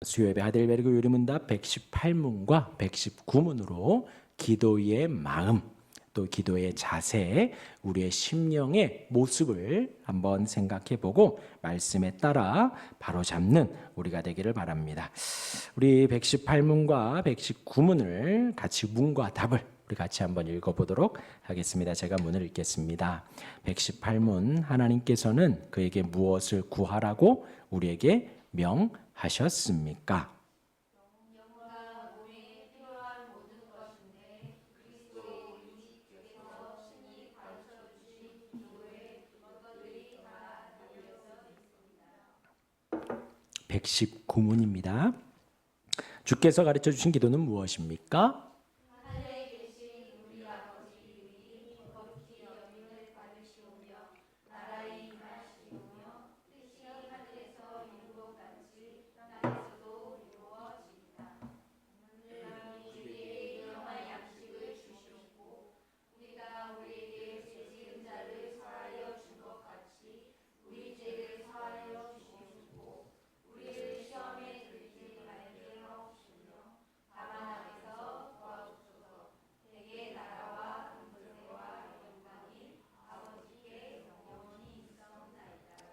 수요예배 하델베르그 요리문답 118문과 119문으로 기도의 마음, 또 기도의 자세, 우리의 심령의 모습을 한번 생각해보고 말씀에 따라 바로잡는 우리가 되기를 바랍니다. 우리 118문과 119문을 같이 문과 답을 우리 같이 한번 읽어보도록 하겠습니다. 제가 문을 읽겠습니다. 118문, 하나님께서는 그에게 무엇을 구하라고 우리에게 명하셨습니까? (119문입니다) 주께서 가르쳐 주신 기도는 무엇입니까?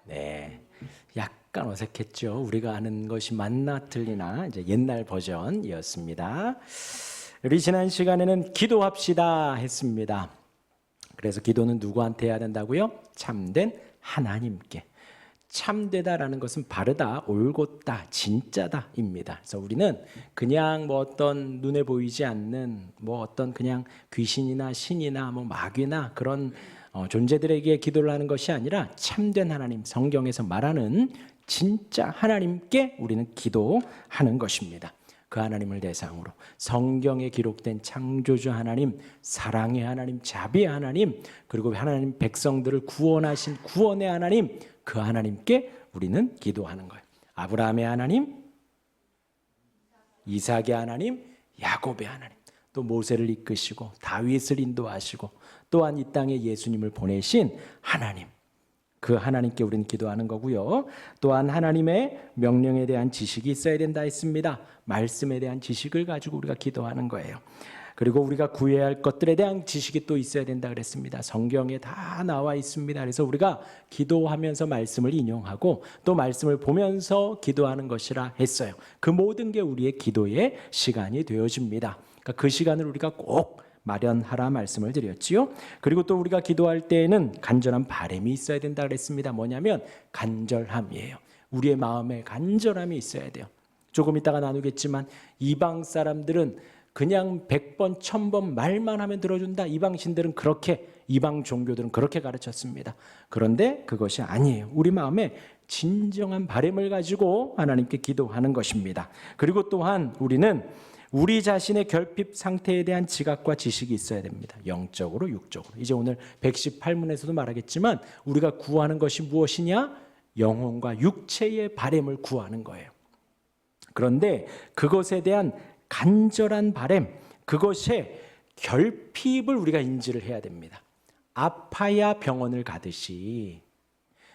네, 약간 어색했죠. 우리가 아는 것이 맞나 틀리나 이제 옛날 버전이었습니다. 우리 지난 시간에는 기도합시다 했습니다. 그래서 기도는 누구한테 해야 된다고요? 참된 하나님께. 참되다라는 것은 바르다, 올곧다, 진짜다입니다. 그래서 우리는 그냥 뭐 어떤 눈에 보이지 않는 뭐 어떤 그냥 귀신이나 신이나 뭐 마귀나 그런 존재들에게 기도를 하는 것이 아니라 참된 하나님, 성경에서 말하는 진짜 하나님께 우리는 기도하는 것입니다. 그 하나님을 대상으로 성경에 기록된 창조주 하나님, 사랑의 하나님, 자비의 하나님, 그리고 하나님 백성들을 구원하신 구원의 하나님, 그 하나님께 우리는 기도하는 거예요. 아브라함의 하나님, 이삭의 하나님, 야곱의 하나님, 또 모세를 이끄시고 다윗을 인도하시고 또한 이 땅에 예수님을 보내신 하나님, 그 하나님께 우리는 기도하는 거고요. 또한 하나님의 명령에 대한 지식이 있어야 된다 했습니다. 말씀에 대한 지식을 가지고 우리가 기도하는 거예요. 그리고 우리가 구해야 할 것들에 대한 지식이 또 있어야 된다 그랬습니다. 성경에 다 나와 있습니다. 그래서 우리가 기도하면서 말씀을 인용하고 또 말씀을 보면서 기도하는 것이라 했어요. 그 모든 게 우리의 기도의 시간이 되어집니다. 그러니까 그 시간을 우리가 꼭 마련하라 말씀을 드렸지요. 그리고 또 우리가 기도할 때에는 간절한 바람이 있어야 된다 그랬습니다. 뭐냐면 간절함이에요. 우리의 마음에 간절함이 있어야 돼요. 조금 이따가 나누겠지만 이방 사람들은 그냥 100번, 1000번 말만 하면 들어준다. 이방 신들은 그렇게, 이방 종교들은 그렇게 가르쳤습니다. 그런데 그것이 아니에요. 우리 마음에 진정한 바람을 가지고 하나님께 기도하는 것입니다. 그리고 또한 우리는 우리 자신의 결핍 상태에 대한 지각과 지식이 있어야 됩니다. 영적으로, 육적으로. 이제 오늘 118문에서도 말하겠지만 우리가 구하는 것이 무엇이냐? 영혼과 육체의 바람을 구하는 거예요. 그런데 그것에 대한 간절한 바람, 그것의 결핍을 우리가 인지를 해야 됩니다. 아파야 병원을 가듯이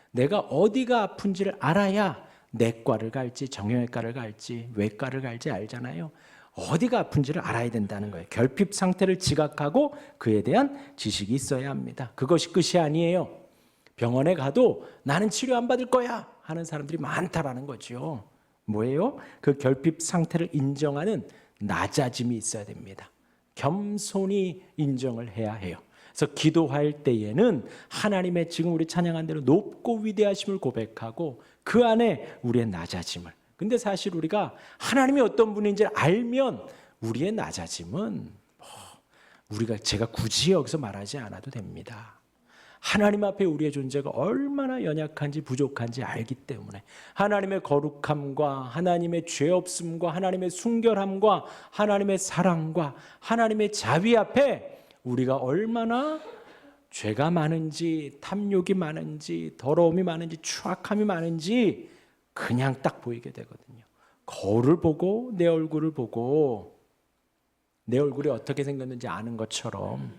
내가 어디가 아픈지를 알아야 내과를 갈지 정형외과를 갈지 외과를 갈지 알잖아요. 어디가 아픈지를 알아야 된다는 거예요. 결핍 상태를 지각하고 그에 대한 지식이 있어야 합니다. 그것이 끝이 아니에요. 병원에 가도 나는 치료 안 받을 거야 하는 사람들이 많다라는 거죠. 뭐예요? 그 결핍 상태를 인정하는 낮아짐이 있어야 됩니다. 겸손히 인정을 해야 해요. 그래서 기도할 때에는 하나님의 지금 우리 찬양한 대로 높고 위대하심을 고백하고 그 안에 우리의 낮아짐을. 근데 사실 우리가 하나님이 어떤 분인지 알면 우리의 낮아짐은 우리가 제가 굳이 여기서 말하지 않아도 됩니다. 하나님 앞에 우리의 존재가 얼마나 연약한지 부족한지 알기 때문에 하나님의 거룩함과 하나님의 죄 없음과 하나님의 순결함과 하나님의 사랑과 하나님의 자비 앞에 우리가 얼마나 죄가 많은지 탐욕이 많은지 더러움이 많은지 추악함이 많은지 그냥 딱 보이게 되거든요. 거울을 보고 내 얼굴을 보고 내 얼굴이 어떻게 생겼는지 아는 것처럼,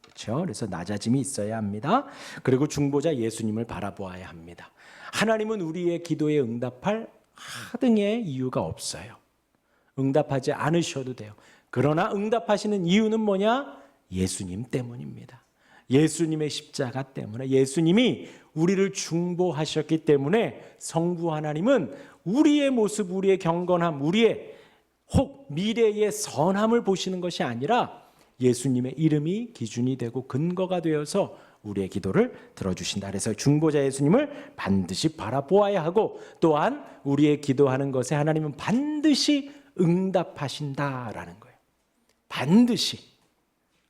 그렇죠? 그래서 낮아짐이 있어야 합니다. 그리고 중보자 예수님을 바라보아야 합니다. 하나님은 우리의 기도에 응답할 하등의 이유가 없어요. 응답하지 않으셔도 돼요. 그러나 응답하시는 이유는 뭐냐? 예수님 때문입니다. 예수님의 십자가 때문에, 예수님이 우리를 중보하셨기 때문에 성부 하나님은 우리의 모습, 우리의 경건함, 우리의 혹 미래의 선함을 보시는 것이 아니라 예수님의 이름이 기준이 되고 근거가 되어서 우리의 기도를 들어주신다. 그래서 중보자 예수님을 반드시 바라보아야 하고, 또한 우리의 기도하는 것에 하나님은 반드시 응답하신다라는 거예요. 반드시.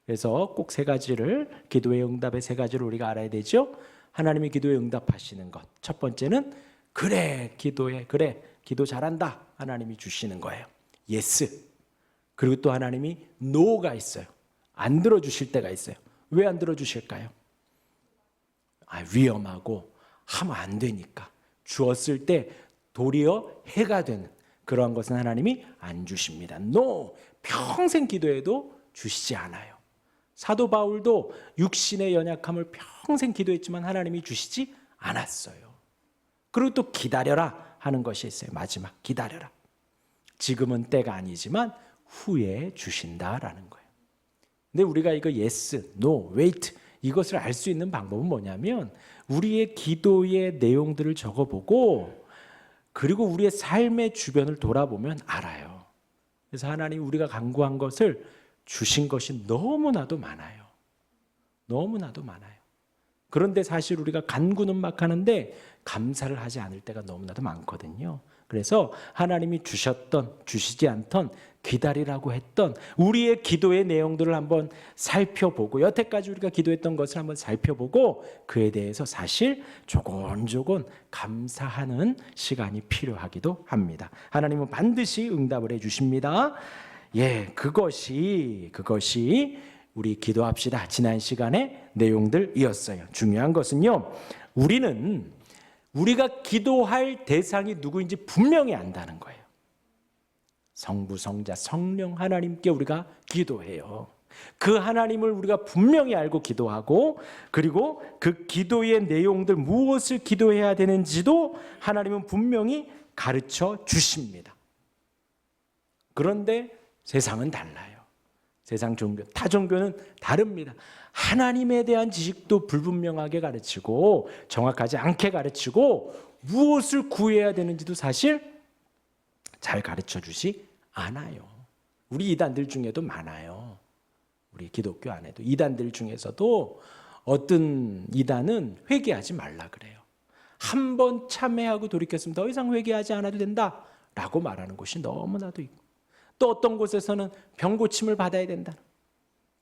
그래서 꼭 세 가지를, 기도의 응답의 세 가지를 우리가 알아야 되죠. 하나님의 기도에 응답하시는 것. 첫 번째는 그래 기도 잘한다, 하나님이 주시는 거예요. 예스. 그리고 또 하나님이 노가 있어요. 안 들어주실 때가 있어요. 왜 안 들어주실까요? 위험하고 하면 안 되니까. 주었을 때 도리어 해가 되는 그러한 것은 하나님이 안 주십니다. 노. 평생 기도해도 주시지 않아요. 사도 바울도 육신의 연약함을 평생 기도했지만 하나님이 주시지 않았어요. 그리고 또 기다려라 하는 것이 있어요. 마지막, 기다려라. 지금은 때가 아니지만 후에 주신다라는 거예요. 근데 우리가 이거 yes, no, wait 이것을 알 수 있는 방법은 뭐냐면 우리의 기도의 내용들을 적어보고 그리고 우리의 삶의 주변을 돌아보면 알아요. 그래서 하나님 우리가 간구한 것을 주신 것이 너무나도 많아요. 너무나도 많아요. 그런데 사실 우리가 간구는 막 하는데 감사를 하지 않을 때가 너무나도 많거든요. 그래서 하나님이 주셨던, 주시지 않던, 기다리라고 했던 우리의 기도의 내용들을 한번 살펴보고, 여태까지 우리가 기도했던 것을 한번 살펴보고 그에 대해서 사실 조곤조곤 감사하는 시간이 필요하기도 합니다. 하나님은 반드시 응답을 해주십니다. 그것이 우리 기도합시다 지난 시간의 내용들이었어요. 중요한 것은요, 우리가 기도할 대상이 누구인지 분명히 안다는 거예요. 성부, 성자, 성령 하나님께 우리가 기도해요. 그 하나님을 우리가 분명히 알고 기도하고, 그리고 그 기도의 내용들, 무엇을 기도해야 되는지도 하나님은 분명히 가르쳐 주십니다. 그런데 세상은 달라요. 세상 종교, 타 종교는 다릅니다. 하나님에 대한 지식도 불분명하게 가르치고 정확하지 않게 가르치고 무엇을 구해야 되는지도 사실 잘 가르쳐 주지 않아요. 우리 이단들 중에도 많아요. 우리 기독교 안에도 이단들 중에서도 어떤 이단은 회개하지 말라 그래요. 한 번 참회하고 돌이켰으면 더 이상 회개하지 않아도 된다라고 말하는 곳이 너무나도 있고, 또 어떤 곳에서는 병 고침을 받아야 된다.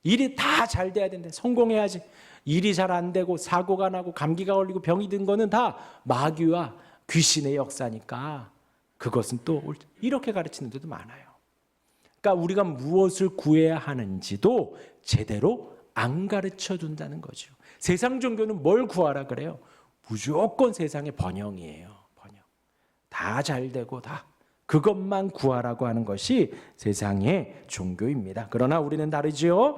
일이 다 잘 돼야 된다. 성공해야지. 일이 잘 안 되고 사고가 나고 감기가 걸리고 병이 든 거는 다 마귀와 귀신의 역사니까 그것은 또 이렇게 가르치는 데도 많아요. 그러니까 우리가 무엇을 구해야 하는지도 제대로 안 가르쳐 준다는 거죠. 세상 종교는 뭘 구하라 그래요? 무조건 세상의 번영이에요. 번영. 다 잘 되고 다 그것만 구하라고 하는 것이 세상의 종교입니다. 그러나 우리는 다르지요.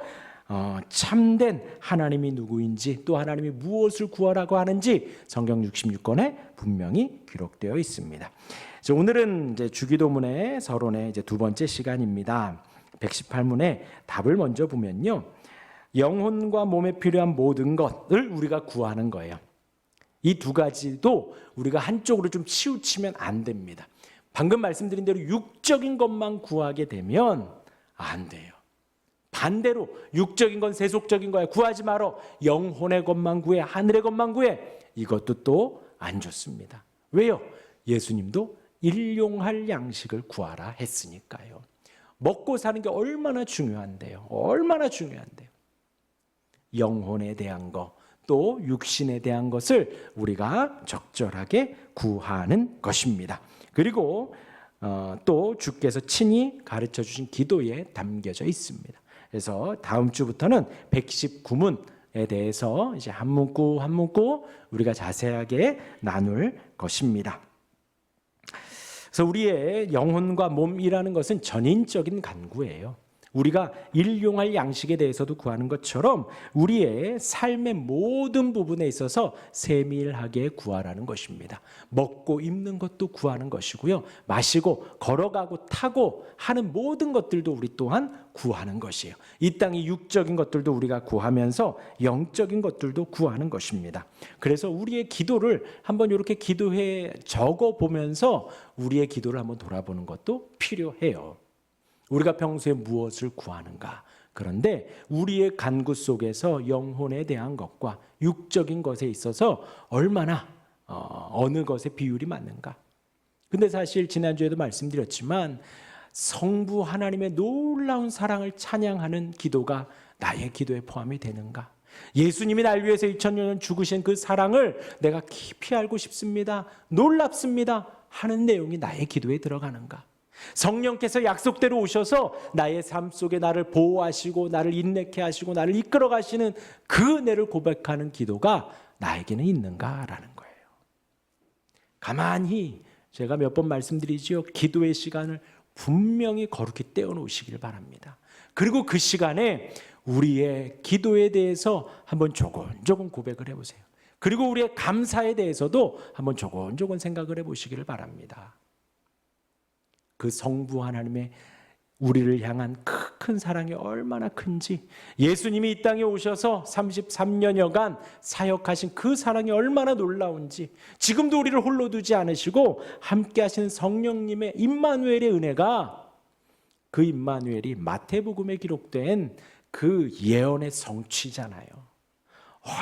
참된 하나님이 누구인지, 또 하나님이 무엇을 구하라고 하는지 성경 66권에 분명히 기록되어 있습니다. 오늘은 이제 주기도문의 서론의 이제 두 번째 시간입니다. 118문의 답을 먼저 보면요, 영혼과 몸에 필요한 모든 것을 우리가 구하는 거예요. 이 두 가지도 우리가 한쪽으로 좀 치우치면 안 됩니다. 방금 말씀드린 대로 육적인 것만 구하게 되면 안 돼요. 반대로 육적인 건 세속적인 거야. 구하지 말어. 영혼의 것만 구해. 하늘의 것만 구해. 이것도 또 안 좋습니다. 왜요? 예수님도 일용할 양식을 구하라 했으니까요. 먹고 사는 게 얼마나 중요한데요. 얼마나 중요한데요. 영혼에 대한 것, 또 육신에 대한 것을 우리가 적절하게 구하는 것입니다. 그리고 또 주께서 친히 가르쳐 주신 기도에 담겨져 있습니다. 그래서 다음 주부터는 119문에 대해서 이제 한 문구 한 문구 우리가 자세하게 나눌 것입니다. 그래서 우리의 영혼과 몸이라는 것은 전인적인 간구예요. 우리가 일용할 양식에 대해서도 구하는 것처럼 우리의 삶의 모든 부분에 있어서 세밀하게 구하라는 것입니다. 먹고 입는 것도 구하는 것이고요. 마시고 걸어가고 타고 하는 모든 것들도 우리 또한 구하는 것이에요. 이 땅의 육적인 것들도 우리가 구하면서 영적인 것들도 구하는 것입니다. 그래서 우리의 기도를 한번 이렇게 기도해 적어 보면서 우리의 기도를 한번 돌아보는 것도 필요해요. 우리가 평소에 무엇을 구하는가? 그런데 우리의 간구 속에서 영혼에 대한 것과 육적인 것에 있어서 얼마나 어느 것의 비율이 맞는가? 근데 사실 지난주에도 말씀드렸지만 성부 하나님의 놀라운 사랑을 찬양하는 기도가 나의 기도에 포함이 되는가? 예수님이 날 위해서 2000년 죽으신 그 사랑을 내가 깊이 알고 싶습니다. 놀랍습니다. 하는 내용이 나의 기도에 들어가는가? 성령께서 약속대로 오셔서 나의 삶 속에 나를 보호하시고 나를 인내케 하시고 나를 이끌어 가시는 그 은혜를 고백하는 기도가 나에게는 있는가라는 거예요. 가만히 제가 몇 번 말씀드리지요. 기도의 시간을 분명히 거룩히 떼어놓으시기를 바랍니다. 그리고 그 시간에 우리의 기도에 대해서 한번 조곤조곤 고백을 해보세요. 그리고 우리의 감사에 대해서도 한번 조곤조곤 생각을 해보시기를 바랍니다. 그 성부 하나님의 우리를 향한 큰 사랑이 얼마나 큰지, 예수님이 이 땅에 오셔서 33년여간 사역하신 그 사랑이 얼마나 놀라운지, 지금도 우리를 홀로 두지 않으시고 함께 하시는 성령님의 임마누엘의 은혜가, 그 임마누엘이 마태복음에 기록된 그 예언의 성취잖아요.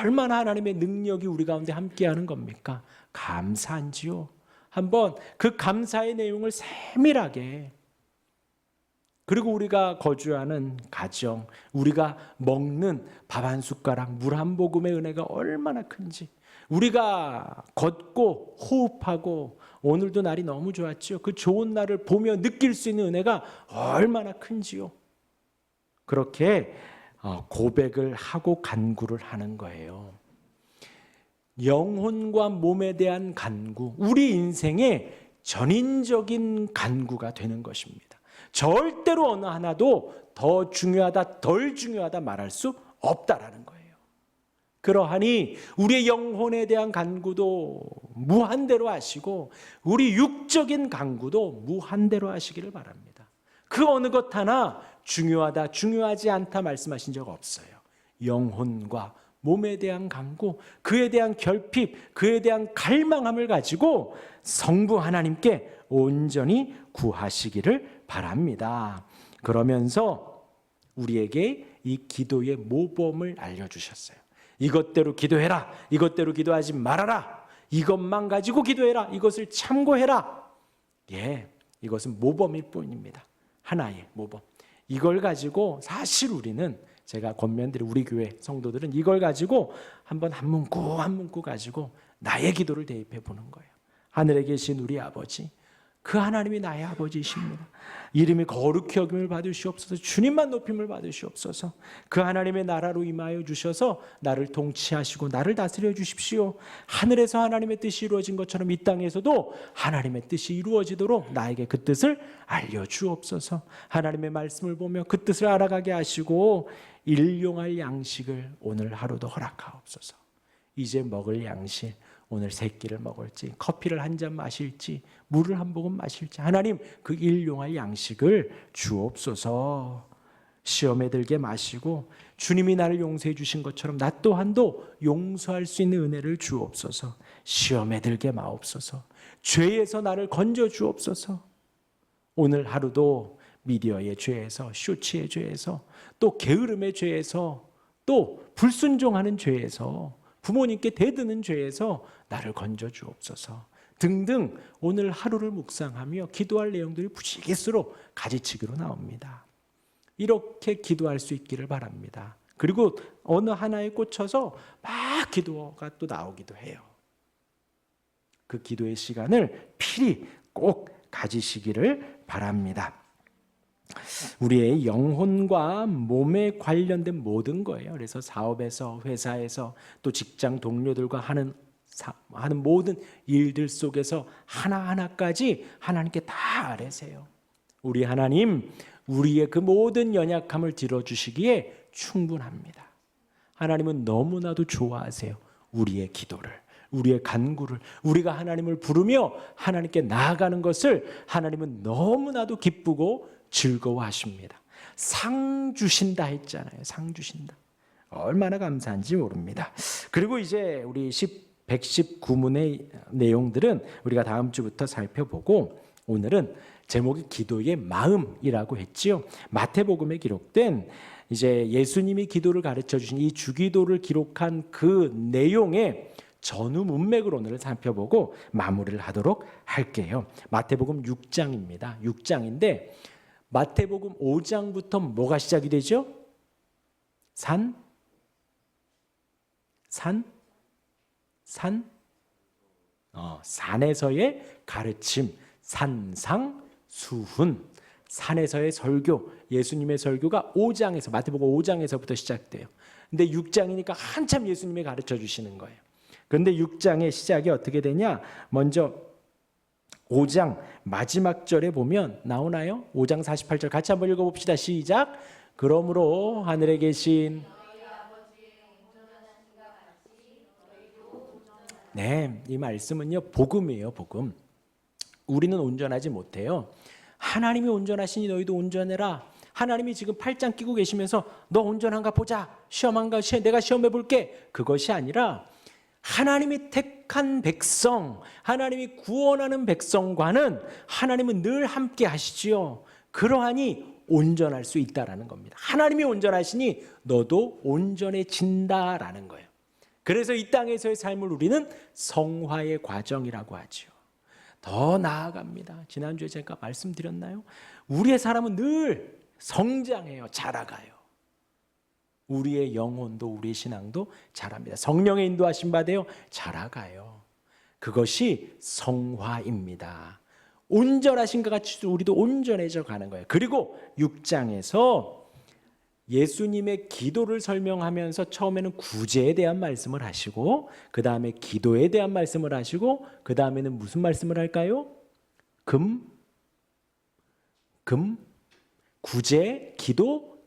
얼마나 하나님의 능력이 우리 가운데 함께하는 겁니까? 감사한지요. 한번 그 감사의 내용을 세밀하게, 그리고 우리가 거주하는 가정, 우리가 먹는 밥 한 숟가락, 물 한 모금의 은혜가 얼마나 큰지, 우리가 걷고 호흡하고 오늘도 날이 너무 좋았지요. 그 좋은 날을 보며 느낄 수 있는 은혜가 얼마나 큰지요. 그렇게 고백을 하고 간구를 하는 거예요. 영혼과 몸에 대한 간구, 우리 인생의 전인적인 간구가 되는 것입니다. 절대로 어느 하나도 더 중요하다, 덜 중요하다 말할 수 없다라는 거예요. 그러하니 우리의 영혼에 대한 간구도 무한대로 하시고 우리 육적인 간구도 무한대로 하시기를 바랍니다. 그 어느 것 하나 중요하다, 중요하지 않다 말씀하신 적 없어요. 영혼과 몸에 대한 간구, 그에 대한 결핍, 그에 대한 갈망함을 가지고 성부 하나님께 온전히 구하시기를 바랍니다. 그러면서 우리에게 이 기도의 모범을 알려주셨어요. 이것대로 기도해라, 이것대로 기도하지 말아라, 이것만 가지고 기도해라, 이것을 참고해라. 예, 이것은 모범일 뿐입니다. 하나의 모범. 이걸 가지고 사실 우리는, 제가 권면드린 우리 교회 성도들은 이걸 가지고 한번 한 문구 한 문구 가지고 나의 기도를 대입해 보는 거예요. 하늘에 계신 우리 아버지, 그 하나님이 나의 아버지이십니다. 이름이 거룩히 여김을 받으시옵소서. 주님만 높임을 받으시옵소서. 그 하나님의 나라로 임하여 주셔서 나를 통치하시고 나를 다스려 주십시오. 하늘에서 하나님의 뜻이 이루어진 것처럼 이 땅에서도 하나님의 뜻이 이루어지도록 나에게 그 뜻을 알려주옵소서. 하나님의 말씀을 보며 그 뜻을 알아가게 하시고 일용할 양식을 오늘 하루도 허락하옵소서. 이제 먹을 양식, 오늘 세 끼를 먹을지, 커피를 한 잔 마실지, 물을 한 모금 마실지, 하나님 그 일용할 양식을 주옵소서. 시험에 들게 마시고 주님이 나를 용서해 주신 것처럼 나 또한도 용서할 수 있는 은혜를 주옵소서. 시험에 들게 마옵소서. 죄에서 나를 건져 주옵소서. 오늘 하루도 미디어의 죄에서, 쇼츠의 죄에서, 또 게으름의 죄에서, 또 불순종하는 죄에서, 부모님께 대드는 죄에서 나를 건져 주옵소서. 등등 오늘 하루를 묵상하며 기도할 내용들이 부지기수로 가지치기로 나옵니다. 이렇게 기도할 수 있기를 바랍니다. 그리고 어느 하나에 꽂혀서 막 기도가 또 나오기도 해요. 그 기도의 시간을 필히 꼭 가지시기를 바랍니다. 우리의 영혼과 몸에 관련된 모든 거예요. 그래서 사업에서, 회사에서, 또 직장 동료들과 하는 모든 일들 속에서 하나하나까지 하나님께 다 아뢰세요. 우리 하나님, 우리의 그 모든 연약함을 들어주시기에 충분합니다. 하나님은 너무나도 좋아하세요. 우리의 기도를, 우리의 간구를, 우리가 하나님을 부르며 하나님께 나아가는 것을 하나님은 너무나도 기쁘고 즐거워하십니다. 상 주신다 했잖아요. 상 주신다. 얼마나 감사한지 모릅니다. 그리고 이제 우리 119문의 내용들은 우리가 다음 주부터 살펴보고, 오늘은 제목이 기도의 마음이라고 했지요. 마태복음에 기록된 이제 예수님이 기도를 가르쳐 주신 이 주기도를 기록한 그 내용의 전후 문맥을 오늘 살펴보고 마무리를 하도록 할게요. 마태복음 6장입니다. 6장인데 마태복음 5장부터 뭐가 시작이 되죠? 산에서의 가르침, 산상수훈, 산에서의 설교, 예수님의 설교가 5장에서, 마태복음 5장에서부터 시작돼요. 근데 6장이니까 한참 예수님이 가르쳐 주시는 거예요. 그런데 6장의 시작이 어떻게 되냐? 먼저 5장 마지막 절에 보면 나오나요? 5장 48절 같이 한번 읽어봅시다. 시작. 그러므로 하늘에 계신, 네, 이 말씀은요 복음이에요. 복음. 우리는 온전하지 못해요. 하나님이 온전하시니 너희도 온전해라. 하나님이 지금 팔짱 끼고 계시면서 너 온전한가 보자, 시험한가, 내가 시험해 볼게, 그것이 아니라 하나님이 택한 백성, 하나님이 구원하는 백성과는 하나님은 늘 함께 하시지요. 그러하니 온전할 수 있다라는 겁니다. 하나님이 온전하시니 너도 온전해진다라는 거예요. 그래서 이 땅에서의 삶을 우리는 성화의 과정이라고 하죠. 더 나아갑니다. 지난주에 제가 말씀드렸나요? 우리의 사람은 늘 성장해요. 자라가요. 우리의 영혼도 우리의 신앙도 자랍니다. 성령의 인도하심 받아요. 자라가요. 그것이 성화입니다. 온전하신 것 같이 우리도 온전해져 가는 거예요. 그리고 6장에서 예수님의 기도를 설명하면서 처음에는 구제에 대한 말씀을 하시고, 그 다음에 기도에 대한 말씀을 하시고, 그 다음에는 무슨 말씀을 할까요? 구제, 기도,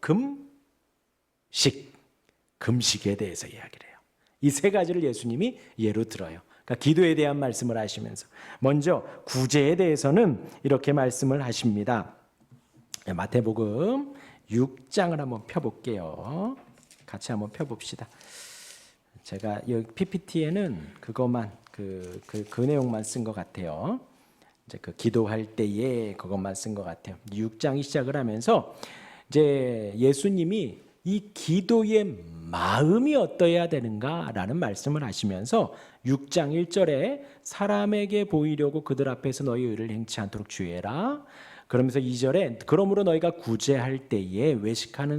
금식에 대해서 이야기를 해요. 이 세 가지를 예수님이 예로 들어요. 그러니까 기도에 대한 말씀을 하시면서 먼저 구제에 대해서는 이렇게 말씀을 하십니다. 마태복음 6장을 한번 펴볼게요. 같이 한번 펴봅시다. 제가 여기 PPT에는 그것만 그 내용만 쓴 것 같아요. 이제 그 기도할 때에 그것만 쓴 것 같아요. 6장이 시작을 하면서 이제 예수님이 이 기도의 마음이 어떠해야 되는가라는 말씀을 하시면서 6장 1절에 사람에게 보이려고 그들 앞에서 너희 의를 행치 않도록 주의해라. 그러면서 2절에 그러므로 너희가 구제할 때에 외식하는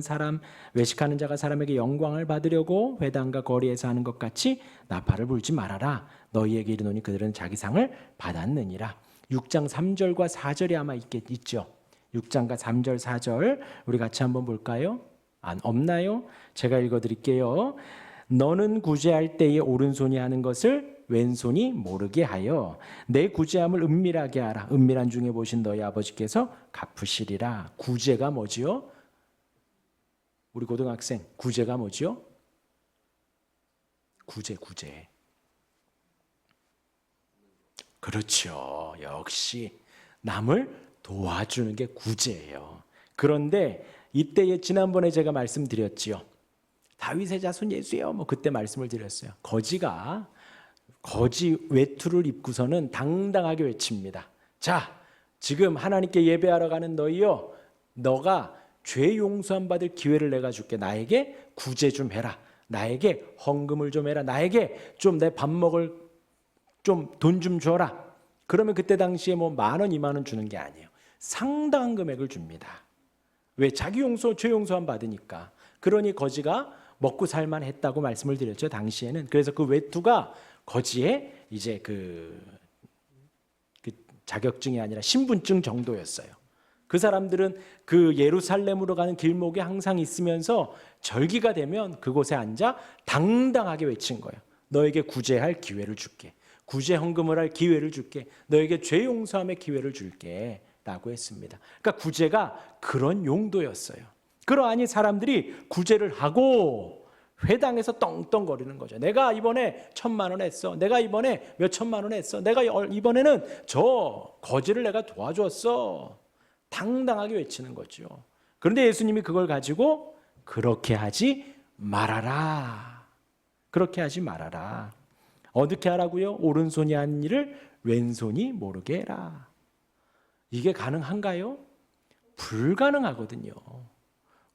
자가 사람에게 영광을 받으려고 회당과 거리에서 하는 것 같이 나팔을 불지 말아라. 너희에게 이르노니 그들은 자기 상을 받았느니라. 6장 3절과 4절이 아마 있죠. 6장과 3절 4절 우리 같이 한번 볼까요? 없나요? 제가 읽어드릴게요. 너는 구제할 때에 오른손이 하는 것을 왼손이 모르게 하여 내 구제함을 은밀하게 하라. 은밀한 중에 보신 너희 아버지께서 갚으시리라. 구제가 뭐지요? 우리 고등학생, 구제가 뭐지요? 구제. 그렇죠. 역시 남을 도와주는 게 구제예요. 그런데 이때에 지난번에 제가 말씀드렸지요. 다윗의 자손 예수여, 그때 말씀을 드렸어요. 거지 외투를 입고서는 당당하게 외칩니다. 자, 지금 하나님께 예배하러 가는 너희여, 너가 죄 용서함 받을 기회를 내가 줄게. 나에게 구제 좀 해라. 나에게 헌금을 좀 해라. 나에게 좀 내 밥 먹을 좀 돈 좀 줘라. 그러면 그때 당시에 10,000원, 20,000원 주는 게 아니에요. 상당한 금액을 줍니다. 왜? 자기 죄 용서함 받으니까. 그러니 거지가 먹고 살만 했다고 말씀을 드렸죠, 당시에는. 그래서 그 외투가 거지의 이제 그 자격증이 아니라 신분증 정도였어요. 그 사람들은 그 예루살렘으로 가는 길목에 항상 있으면서 절기가 되면 그곳에 앉아 당당하게 외친 거예요. 너에게 구제할 기회를 줄게. 구제 헌금을 할 기회를 줄게. 너에게 죄 용서함의 기회를 줄게. 라고 했습니다. 그러니까 구제가 그런 용도였어요. 그러하니 사람들이 구제를 하고 회당에서 떵떵거리는 거죠. 내가 이번에 1,000만 원 했어. 내가 이번에 몇 천만 원 했어. 내가 이번에는 저 거지를 내가 도와줬어. 당당하게 외치는 거죠. 그런데 예수님이 그걸 가지고 그렇게 하지 말아라. 그렇게 하지 말아라. 어떻게 하라고요? 오른손이 한 일을 왼손이 모르게 해라. 이게 가능한가요? 불가능하거든요.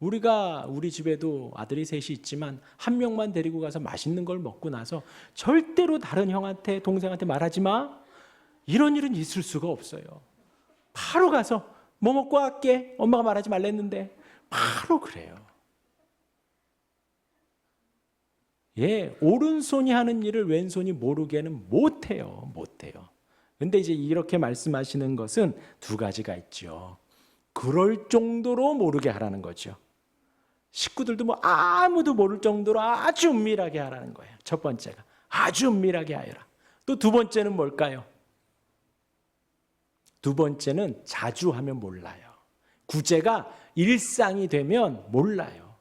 우리 집에도 아들이 셋이 있지만 한 명만 데리고 가서 맛있는 걸 먹고 나서 절대로 다른 형한테 동생한테 말하지 마. 이런 일은 있을 수가 없어요. 바로 가서 뭐 먹고 갈게. 엄마가 말하지 말랬는데 바로 그래요. 예, 오른손이 하는 일을 왼손이 모르게는 못해요. 근데 이제 이렇게 말씀하시는 것은 두 가지가 있죠. 그럴 정도로 모르게 하라는 거죠. 식구들도 뭐 아무도 모를 정도로 아주 은밀하게 하라는 거예요. 첫 번째가 아주 은밀하게 하여라. 또 두 번째는 뭘까요? 두 번째는 자주 하면 몰라요. 구제가 일상이 되면 몰라요.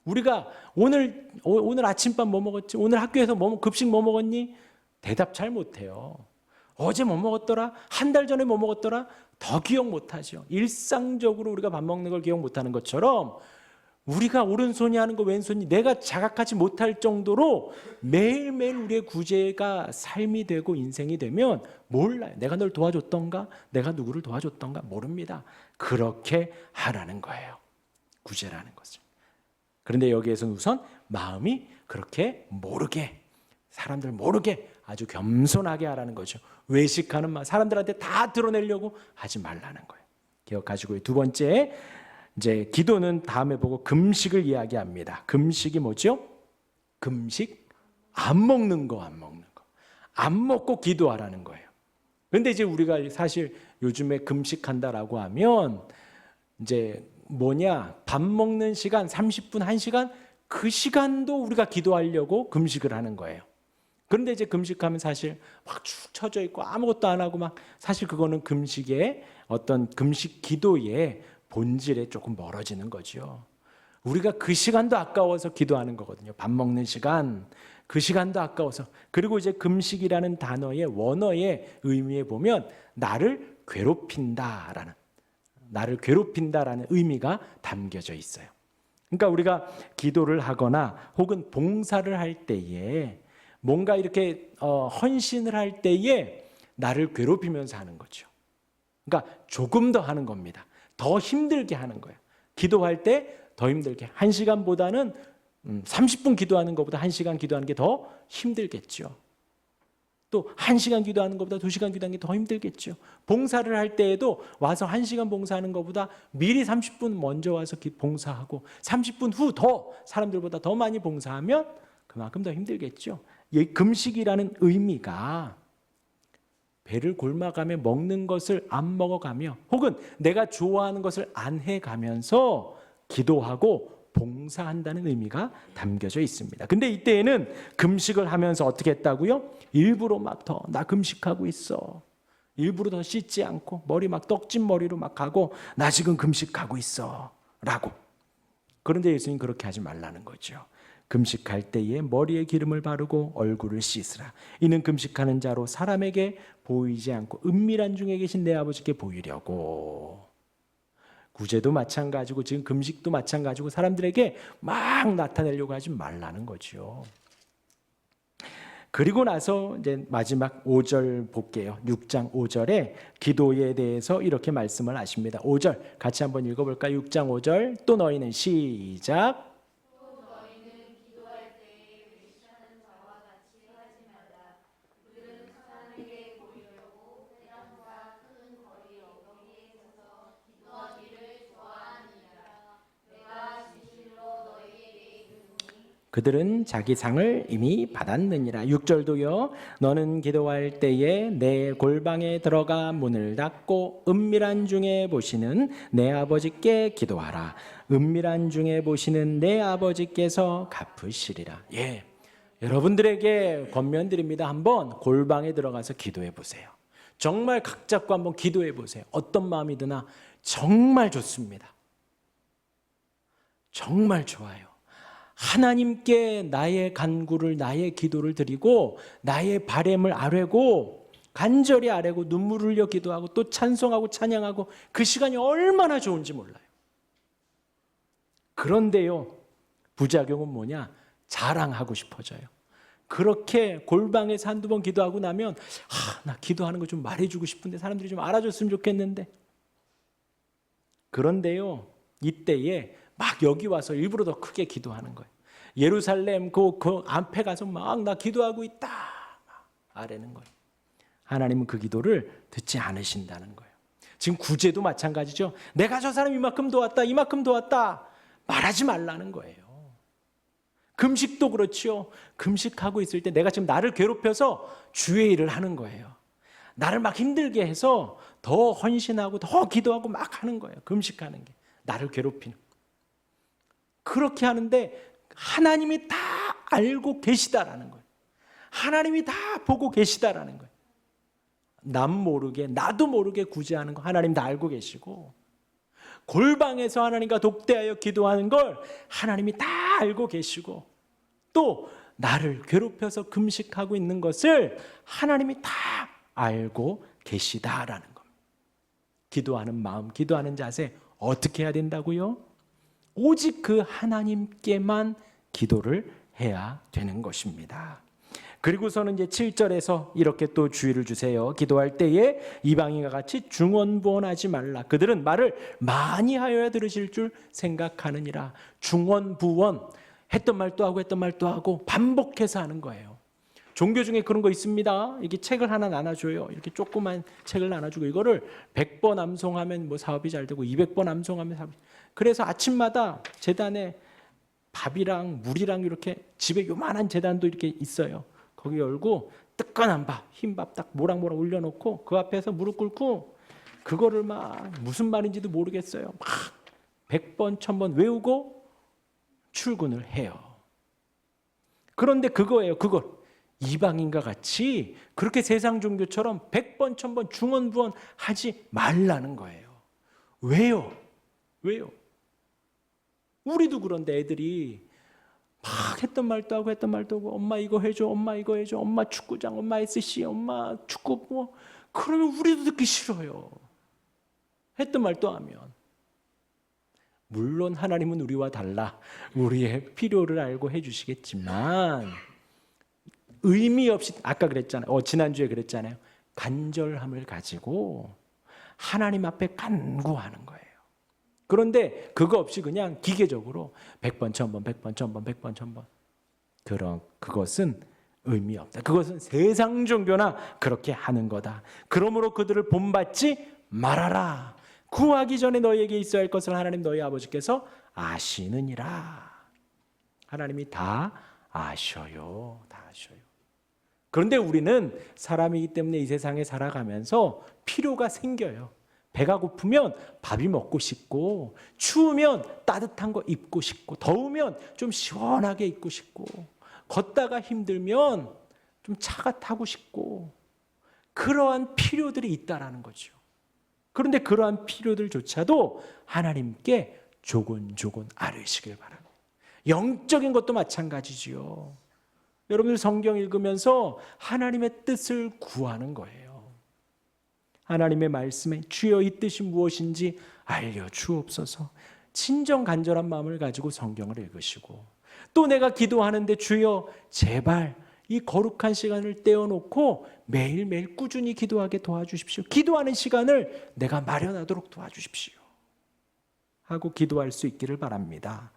우리가 오늘 아침밥 뭐 먹었지? 오늘 학교에서 급식 뭐 먹었니? 대답 잘 못해요. 어제 뭐 먹었더라? 한 달 전에 뭐 먹었더라? 더 기억 못하죠. 일상적으로 우리가 밥 먹는 걸 기억 못하는 것처럼 우리가 오른손이 하는 거 왼손이 내가 자각하지 못할 정도로 매일매일 우리의 구제가 삶이 되고 인생이 되면 몰라요. 내가 널 도와줬던가? 내가 누구를 도와줬던가? 모릅니다. 그렇게 하라는 거예요. 구제라는 것을. 그런데 여기에서는 우선 마음이 그렇게 모르게, 사람들 모르게 아주 겸손하게 하라는 거죠. 외식하는 말, 사람들한테 다 드러내려고 하지 말라는 거예요. 기억하시고요. 두 번째, 이제 기도는 다음에 보고 금식을 이야기합니다. 금식이 뭐죠? 금식, 안 먹는 거. 안 먹고 기도하라는 거예요. 그런데 이제 우리가 사실 요즘에 금식한다라고 하면 이제 밥 먹는 시간 30분, 1시간 그 시간도 우리가 기도하려고 금식을 하는 거예요. 그런데 이제 금식하면 사실 막 축 처져 있고 아무것도 안 하고 막 사실 그거는 금식의 어떤 금식 기도의 본질에 조금 멀어지는 거죠. 우리가 그 시간도 아까워서 기도하는 거거든요. 밥 먹는 시간, 그 시간도 아까워서. 그리고 이제 금식이라는 단어의 원어의 의미에 보면 나를 괴롭힌다라는 의미가 담겨져 있어요. 그러니까 우리가 기도를 하거나 혹은 봉사를 할 때에 뭔가 이렇게 헌신을 할 때에 나를 괴롭히면서 하는 거죠. 그러니까 조금 더 하는 겁니다. 더 힘들게 하는 거예요. 기도할 때 더 힘들게. 1시간보다는 30분 기도하는 것보다 1시간 기도하는 게 더 힘들겠죠. 또 1시간 기도하는 것보다 2시간 기도하는 게 더 힘들겠죠. 봉사를 할 때에도 와서 1시간 봉사하는 것보다 미리 30분 먼저 와서 봉사하고 30분 후 더 사람들보다 더 많이 봉사하면 그만큼 더 힘들겠죠. 이 금식이라는 의미가 배를 곪아가며 먹는 것을 안 먹어가며 혹은 내가 좋아하는 것을 안 해가면서 기도하고 봉사한다는 의미가 담겨져 있습니다. 근데 이때에는 금식을 하면서 어떻게 했다고요? 일부러 막 더 나 금식하고 있어. 일부러 더 씻지 않고 머리 막 떡진 머리로 막 가고 나 지금 금식하고 있어 라고. 그런데 예수님 그렇게 하지 말라는 거죠. 금식할 때에 머리에 기름을 바르고 얼굴을 씻으라. 이는 금식하는 자로 사람에게 보이지 않고 은밀한 중에 계신 내 아버지께 보이려고. 구제도 마찬가지고 지금 금식도 마찬가지고 사람들에게 막 나타내려고 하지 말라는 거죠. 그리고 나서 이제 마지막 5절 볼게요. 6장 5절에 기도에 대해서 이렇게 말씀을 하십니다. 5절 같이 한번 읽어볼까요? 6장 5절 또 너희는 시작. 그들은 자기 상을 이미 받았느니라. 6절도요. 너는 기도할 때에 내 골방에 들어가 문을 닫고 은밀한 중에 보시는 내 아버지께 기도하라. 은밀한 중에 보시는 내 아버지께서 갚으시리라. 예, 여러분들에게 권면드립니다. 한번 골방에 들어가서 기도해 보세요. 정말 각 잡고 한번 기도해 보세요. 어떤 마음이 드나 정말 좋습니다. 정말 좋아요. 하나님께 나의 간구를, 나의 기도를 드리고 나의 바램을 아뢰고 간절히 아뢰고 눈물을 흘려 기도하고 또 찬송하고 찬양하고 그 시간이 얼마나 좋은지 몰라요. 그런데요, 부작용은 뭐냐? 자랑하고 싶어져요. 그렇게 골방에서 한두 번 기도하고 나면 나 기도하는 거 좀 말해주고 싶은데 사람들이 좀 알아줬으면 좋겠는데. 그런데요, 이때에 막 여기 와서 일부러 더 크게 기도하는 거예요. 예루살렘 그 앞에 가서 막 나 기도하고 있다 아뢰는 거예요. 하나님은 그 기도를 듣지 않으신다는 거예요. 지금 구제도 마찬가지죠. 내가 저 사람 이만큼 도왔다, 이만큼 도왔다 말하지 말라는 거예요. 금식도 그렇죠. 금식하고 있을 때 내가 지금 나를 괴롭혀서 주의 일을 하는 거예요. 나를 막 힘들게 해서 더 헌신하고 더 기도하고 막 하는 거예요. 금식하는 게 나를 괴롭히는. 그렇게 하는데 하나님이 다 알고 계시다라는 거예요. 하나님이 다 보고 계시다라는 거예요. 남 모르게 나도 모르게 구제하는 거 하나님 다 알고 계시고, 골방에서 하나님과 독대하여 기도하는 걸 하나님이 다 알고 계시고, 또 나를 괴롭혀서 금식하고 있는 것을 하나님이 다 알고 계시다라는 겁니다. 기도하는 마음, 기도하는 자세 어떻게 해야 된다고요? 오직 그 하나님께만 기도를 해야 되는 것입니다. 그리고서는 이제 7절에서 이렇게 또 주의를 주세요. 기도할 때에 이방인과 같이 중언부언하지 말라. 그들은 말을 많이 하여야 들으실 줄 생각하느니라. 중언부언, 했던 말 또 하고 했던 말 또 하고 반복해서 하는 거예요. 종교 중에 그런 거 있습니다. 이렇게 책을 하나 나눠줘요. 이렇게 조그만 책을 나눠주고 이거를 100번 암송하면 뭐 사업이 잘 되고 200번 암송하면 사업이. 그래서 아침마다 제단에 밥이랑 물이랑 이렇게 집에 요만한 제단도 이렇게 있어요. 거기 열고 뜨끈한 밥, 흰밥 딱 모락모락 올려놓고 그 앞에서 무릎 꿇고 그거를 막 무슨 말인지도 모르겠어요. 막 100번, 1000번 외우고 출근을 해요. 그런데 그거예요. 그걸 이방인과 같이 그렇게 세상 종교처럼 100번, 1000번 중언부언 하지 말라는 거예요. 왜요? 왜요? 우리도 그런데 애들이 막 했던 말도 하고 했던 말도 하고 엄마 이거 해줘, 엄마 이거 해줘, 엄마 축구장, 엄마 SC, 엄마 축구 뭐 그러면 우리도 듣기 싫어요. 했던 말도 하면. 물론 하나님은 우리와 달라 우리의 필요를 알고 해주시겠지만 의미 없이 아까 그랬잖아요. 지난주에 그랬잖아요. 간절함을 가지고 하나님 앞에 간구하는 거예요. 그런데 그거 없이 그냥 기계적으로 100번, 1000번, 100번, 1000번, 100번, 1000번. 그것은 의미 없다. 그것은 세상 종교나 그렇게 하는 거다. 그러므로 그들을 본받지 말아라. 구하기 전에 너희에게 있어야 할 것을 하나님 너희 아버지께서 아시느니라. 하나님이 다 아셔요. 다 아셔요. 그런데 우리는 사람이기 때문에 이 세상에 살아가면서 필요가 생겨요. 배가 고프면 밥이 먹고 싶고, 추우면 따뜻한 거 입고 싶고, 더우면 좀 시원하게 입고 싶고, 걷다가 힘들면 좀 차가 타고 싶고, 그러한 필요들이 있다라는 거죠. 그런데 그러한 필요들조차도 하나님께 조곤조곤 아뢰시길 바랍니다. 영적인 것도 마찬가지지요. 여러분들 성경 읽으면서 하나님의 뜻을 구하는 거예요. 하나님의 말씀에 주여 이 뜻이 무엇인지 알려주옵소서. 친정 간절한 마음을 가지고 성경을 읽으시고, 또 내가 기도하는데 주여 제발 이 거룩한 시간을 떼어놓고 매일매일 꾸준히 기도하게 도와주십시오. 기도하는 시간을 내가 마련하도록 도와주십시오. 하고 기도할 수 있기를 바랍니다.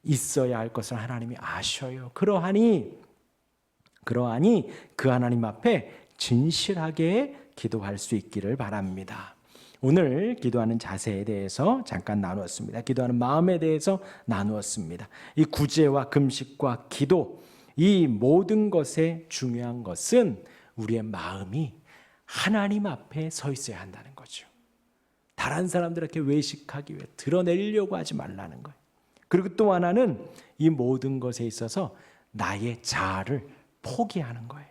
있어야 할 것을 하나님이 아셔요. 그러하니 그 하나님 앞에 진실하게 기도할 수 있기를 바랍니다. 오늘 기도하는 자세에 대해서 잠깐 나누었습니다. 기도하는 마음에 대해서 나누었습니다. 이 구제와 금식과 기도, 이 모든 것에 중요한 것은 우리의 마음이 하나님 앞에 서 있어야 한다는 거죠. 다른 사람들에게 외식하기 위해 드러내려고 하지 말라는 거예요. 그리고 또 하나는 이 모든 것에 있어서 나의 자아를 포기하는 거예요.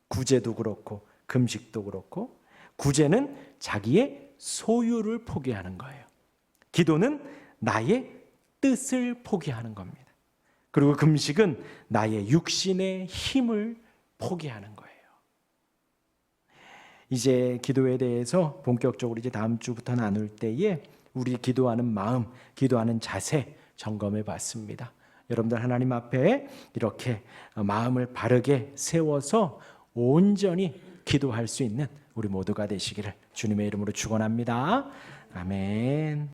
구제도 그렇고 금식도 그렇고 구제는 자기의 소유를 포기하는 거예요. 기도는 나의 뜻을 포기하는 겁니다. 그리고 금식은 나의 육신의 힘을 포기하는 거예요. 이제 기도에 대해서 본격적으로 이제 다음 주부터 나눌 때에 우리 기도하는 마음, 기도하는 자세 점검해 봤습니다. 여러분들 하나님 앞에 이렇게 마음을 바르게 세워서 온전히 기도할 수 있는 우리 모두가 되시기를 주님의 이름으로 축원합니다. 아멘.